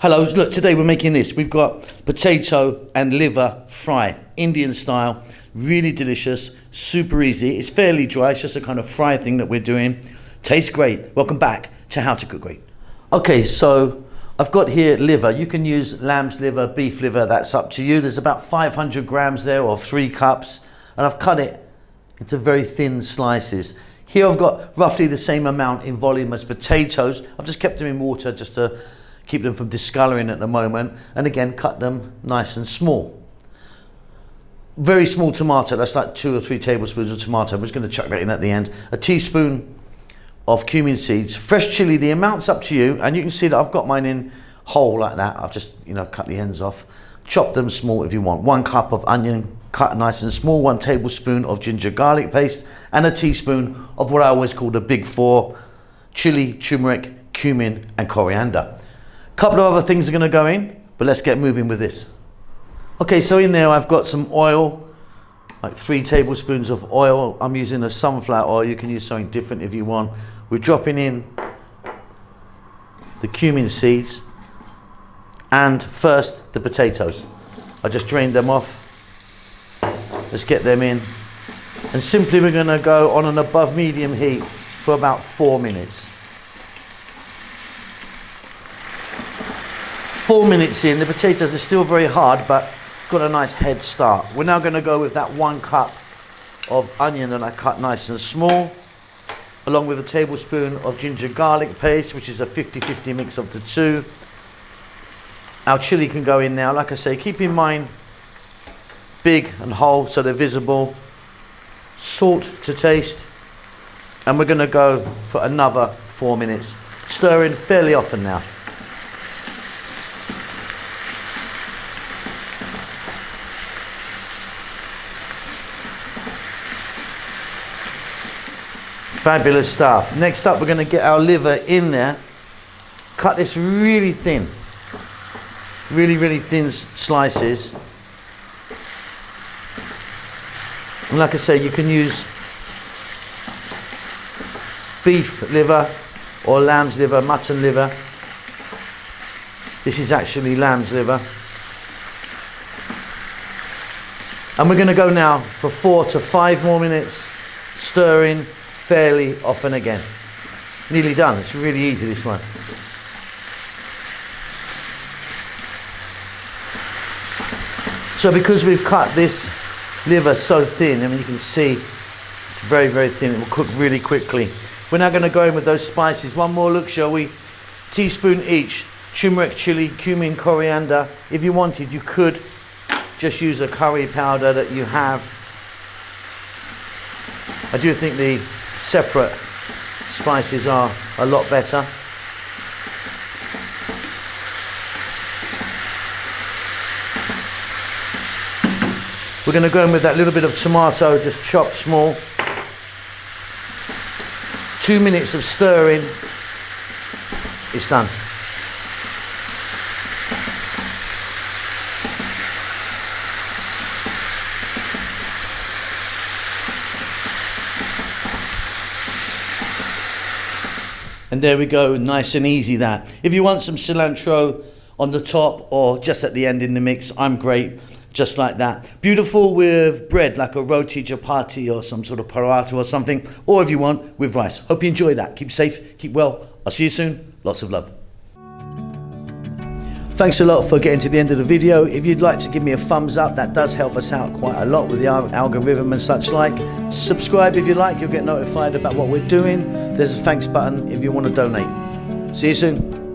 Hello, look, today we're making this. We've got potato and liver fry, Indian style, really delicious, super easy. It's fairly dry, it's just a kind of fry thing that we're doing. Tastes great. Welcome back to How to Cook Great. Okay, so I've got here liver. You can use lamb's liver, beef liver, that's up to you. There's about 500 grams there, or 3 cups, and I've cut it into very thin slices. Here I've got roughly the same amount in volume as potatoes. I've just kept them in water just to keep them from discoloring at the moment, and again cut them nice and small. Very small tomato, that's like 2 or 3 tablespoons of tomato. I'm just going to chuck that in at the end. A teaspoon of cumin seeds. Fresh chili, the amount's up to you, and you can see that I've got mine in whole like that. I've just cut the ends off. Chop them small if you want. 1 cup of onion cut nice and small, 1 tablespoon of ginger garlic paste, and a teaspoon of what I always call the big 4: chili, turmeric, cumin and coriander. Couple of other things are going to go in, but let's get moving with this. Okay, so in there I've got some oil, like 3 tablespoons of oil. I'm using a sunflower oil. You can use something different if you want. We're dropping in the cumin seeds and first the potatoes. I just drained them off. Let's get them in. And simply we're going to go on an above medium heat for about 4 minutes. 4 minutes in, the potatoes are still very hard, but got a nice head start. We're now going to go with that 1 cup of onion that I cut nice and small, along with a tablespoon of ginger garlic paste, which is a 50-50 mix of the two. Our chili can go in now. Like I say, keep in mind big and whole so they're visible. Salt to taste, and we're going to go for another 4 minutes, stirring fairly often now. Fabulous stuff. Next up, we're going to get our liver in there. Cut this really thin, really thin slices. And like I say, you can use beef liver or lamb's liver, mutton liver. This is actually lamb's liver. And we're going to go now for 4 to 5 more minutes, stirring fairly often again. Nearly done. It's really easy, this one. So because we've cut this liver so thin, I mean, you can see it's very thin. It will cook really quickly. We're now going to go in with those spices. One more look, shall we? Teaspoon each: turmeric, chili, cumin, coriander. If you wanted, you could just use a curry powder that you have. I do think the separate spices are a lot better. We're going to go in with that little bit of tomato just chopped small. 2 minutes of stirring, it's done. And there we go, nice and easy that. If you want some cilantro on the top or just at the end in the mix, I'm great, just like that. Beautiful with bread, like a roti chapati or some sort of paratha or something, or if you want, with rice. Hope you enjoy that. Keep safe, keep well. I'll see you soon. Lots of love. Thanks a lot for getting to the end of the video. If you'd like to give me a thumbs up, that does help us out quite a lot with the algorithm and such like. Subscribe if you like, you'll get notified about what we're doing. There's a thanks button if you want to donate. See you soon.